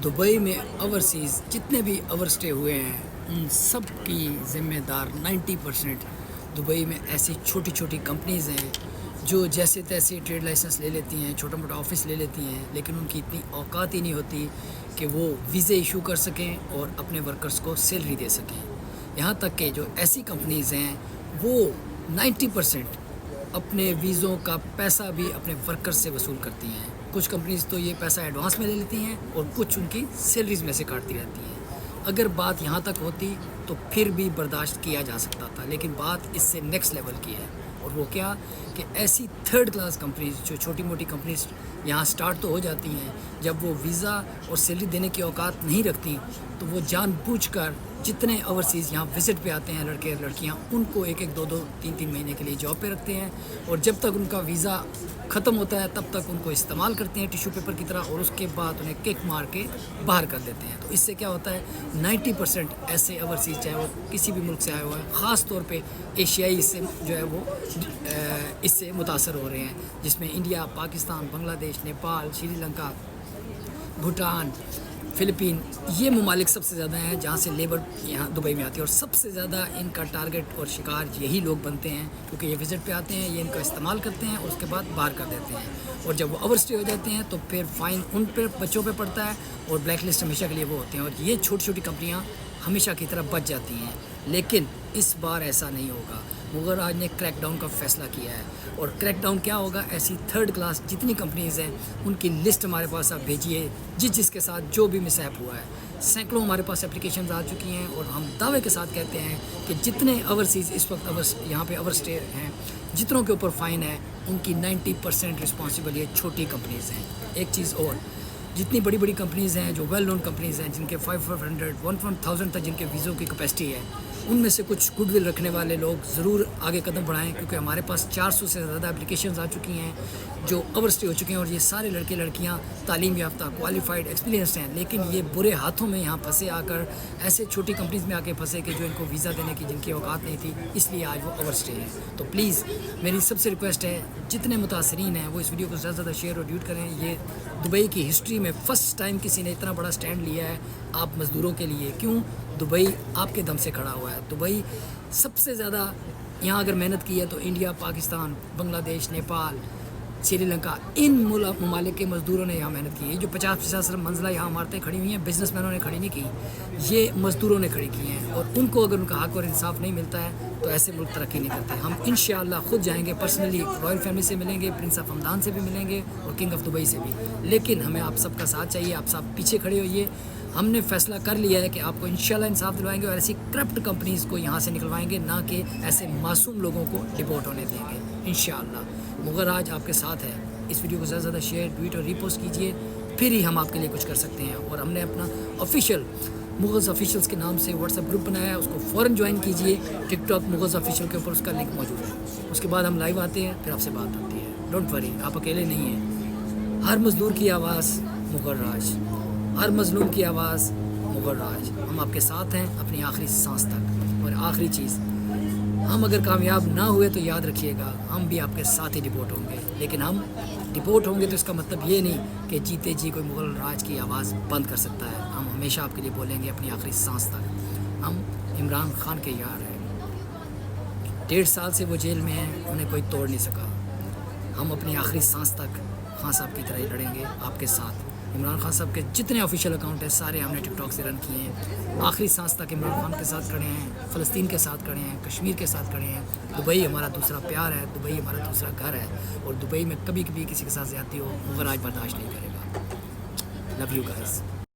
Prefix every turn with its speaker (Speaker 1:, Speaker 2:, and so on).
Speaker 1: Dubai میں overseas جتنے بھی اوور اسٹے ہوئے ہیں ان سب کی ذمہ دار 90% دبئی میں ایسی چھوٹی چھوٹی کمپنیز ہیں جو جیسے تیسے ٹریڈ لائسنس لے لیتی ہیں، چھوٹا موٹا آفس لے لیتی ہیں، لیکن ان کی اتنی اوقات ہی نہیں ہوتی کہ وہ ویزے ایشو کر سکیں اور اپنے ورکرز کو سیلری دے سکیں۔ یہاں تک کہ جو ایسی کمپنیز ہیں وہ 90% اپنے ویزوں کا پیسہ بھی اپنے ورکرز سے وصول کرتی ہیں۔ کچھ کمپنیز تو یہ پیسہ ایڈوانس میں لے لیتی ہیں اور کچھ ان کی سیلریز میں سے کاٹتی رہتی ہیں۔ اگر بات یہاں تک ہوتی تو پھر بھی برداشت کیا جا سکتا تھا، لیکن بات اس سے نیکسٹ لیول کی ہے، اور وہ کیا کہ ایسی تھرڈ کلاس کمپنیز جو چھوٹی موٹی کمپنیز یہاں سٹارٹ تو ہو جاتی ہیں، جب وہ ویزا اور سیلری دینے کی اوقات نہیں رکھتی تو وہ جان بوجھ کر جتنے اوورسیز یہاں وزٹ پہ آتے ہیں لڑکے لڑکیاں، ان کو ایک دو تین مہینے کے لیے جاب پہ رکھتے ہیں، اور جب تک ان کا ویزا ختم ہوتا ہے تب تک ان کو استعمال کرتے ہیں ٹیشو پیپر کی طرح، اور اس کے بعد انہیں کک مار کے باہر کر دیتے ہیں۔ تو اس سے کیا ہوتا ہے 90% ایسے اوورسیز چاہے وہ کسی بھی ملک سے آئے ہوئے ہیں، خاص طور پہ ایشیائی سے جو ہے وہ اس سے متاثر ہو رہے ہیں، جس میں انڈیا، پاکستان، بنگلہ دیش، نیپال، سری لنکا، بھوٹان، فلپین، یہ ممالک سب سے زیادہ ہیں جہاں سے لیبر یہاں دبئی میں آتی ہے، اور سب سے زیادہ ان کا ٹارگٹ اور شکار یہی لوگ بنتے ہیں، کیونکہ یہ وزٹ پہ آتے ہیں، یہ ان کا استعمال کرتے ہیں اور اس کے بعد باہر کر دیتے ہیں، اور جب وہ اوور اسٹے ہو جاتے ہیں تو پھر فائن ان پہ بچوں پہ پڑتا ہے اور بلیک لسٹ ہمیشہ کے لیے وہ ہوتے ہیں، اور یہ چھوٹی چھوٹی کمپنیاں ہمیشہ کی طرح بچ جاتی ہیں۔ لیکن اس بار ایسا نہیں ہوگا۔ مغل راج نے کریک ڈاؤن کا فیصلہ کیا ہے، اور کریک ڈاؤن کیا ہوگا، ایسی تھرڈ کلاس جتنی کمپنیز ہیں ان کی لسٹ ہمارے پاس آپ بھیجیے، جس کے ساتھ جو بھی مسہپ ہوا ہے۔ سینکڑوں ہمارے پاس اپلیکیشنز آ چکی ہیں، اور ہم دعوے کے ساتھ کہتے ہیں کہ جتنے اوورسیز اس وقت یہاں پہ اوور اسٹے ہیں، جتنوں کے اوپر فائن ہے، ان کی 90% رسپانسبل یہ چھوٹی کمپنیز ہیں۔ ایک چیز اور، جتنی بڑی بڑی کمپنیز ہیں جو ویل نون کمپنیز ہیں، جن کے 500 1000 تک جن کے ویزوں کی کیپیسٹی ہے، ان میں سے کچھ گڈ ول رکھنے والے لوگ ضرور آگے قدم بڑھائیں، کیونکہ ہمارے پاس 400 سے زیادہ اپلیکیشنز آ چکی ہیں جو اوور اسٹے ہو چکے ہیں، اور یہ سارے لڑکے لڑکیاں تعلیم یافتہ، کوالیفائڈ، ایکسپیرینسڈ ہیں، لیکن یہ برے ہاتھوں میں یہاں پھنسے آ کر، ایسے چھوٹی کمپنیز میں آ کے پھنسے کہ جو ان کو ویزا دینے کی جن کی اوقات نہیں تھی، اس لیے آج وہ اوور اسٹے ہیں۔ تو پلیز میری سب سے ریکویسٹ ہے، جتنے متاثرین ہیں وہ اس ویڈیو کو زیادہ سے زیادہ شیئر اور ڈیوٹ کریں۔ یہ دبئی کی ہسٹری میں فرسٹ ٹائم کسی نے اتنا بڑا سٹینڈ لیا ہے آپ مزدوروں کے لیے۔ کیوں؟ دبئی آپ کے دم سے کھڑا ہوا ہے۔ دبئی سب سے زیادہ یہاں اگر محنت کی ہے تو انڈیا، پاکستان، بنگلہ دیش، نیپال، سری لنکا، ان ممالک کے مزدوروں نے یہاں محنت کی ہے۔ جو 50 منزلہ یہاں عمارتیں کھڑی ہوئی ہیں، بزنس مینوں نے کھڑی نہیں کی، یہ مزدوروں نے کھڑی کی ہیں، اور ان کو اگر ان کا حق اور انصاف نہیں ملتا ہے تو ایسے ملک ترقی نہیں کرتے۔ ہم انشاءاللہ خود جائیں گے، پرسنلی رائل فیملی سے ملیں گے، پرنس آف حمدان سے بھی ملیں گے، اور کنگ آف دبئی سے بھی، لیکن ہمیں آپ سب کا ساتھ چاہیے، آپ سب پیچھے کھڑے ہوئیے۔ ہم نے فیصلہ کر لیا ہے کہ آپ کو انشاءاللہ انصاف دلوائیں گے، اور ایسی کرپٹ کمپنیز کو یہاں سے نکلوائیں گے، نہ کہ ایسے معصوم لوگوں کو ڈپورٹ ہونے دیں گے انشاءاللہ۔ مغل راج آپ کے ساتھ ہے۔ اس ویڈیو کو زیادہ سے زیادہ شیئر، ٹویٹ اور ریپوسٹ کیجیے، پھر ہی ہم آپ کے لیے کچھ کر سکتے ہیں۔ اور ہم نے اپنا آفیشیل مغلز آفیشیلز کے نام سے واٹس ایپ گروپ بنایا ہے، اس کو فوراً جوائن کیجیے۔ ٹک ٹاک مغلز آفیشیل کے اوپر اس کا لنک موجود ہے۔ اس کے بعد ہم لائیو آتے ہیں، پھر آپ سے بات ہوتی ہے۔ ڈونٹ وری، آپ اکیلے نہیں ہیں۔ ہر مزدور کی آواز مغل راج، ہر مظلوم کی آواز مغل راج۔ ہم آپ کے ساتھ ہیں اپنی آخری سانس تک۔ اور آخری چیز، ہم اگر کامیاب نہ ہوئے تو یاد رکھیے گا ہم بھی آپ کے ساتھ ہی ڈپورٹ ہوں گے، لیکن ہم ڈپورٹ ہوں گے تو اس کا مطلب یہ نہیں کہ جیتے جی کوئی مغل راج کی آواز بند کر سکتا ہے۔ ہم ہمیشہ آپ کے لیے بولیں گے اپنی آخری سانس تک۔ ہم عمران خان کے یار ہیں، 1.5 سال سے وہ جیل میں ہیں، انہیں کوئی توڑ نہیں سکا۔ ہم اپنی آخری سانس تک خان صاحب کی طرح ہی لڑیں گے آپ کے ساتھ۔ عمران خان صاحب کے جتنے آفیشیل اکاؤنٹ ہیں سارے ہم نے ٹک ٹاک سے رن کیے ہیں۔ آخری سانس تک عمران خان کے ساتھ کھڑے ہیں، فلسطین کے ساتھ کھڑے ہیں، کشمیر کے ساتھ کھڑے ہیں۔ دبئی ہمارا دوسرا پیار ہے، دبئی ہمارا دوسرا گھر ہے، اور دبئی میں کبھی کبھی کسی کے ساتھ زیادتی ہو مغل راج برداشت نہیں کرے گا۔ Love you guys.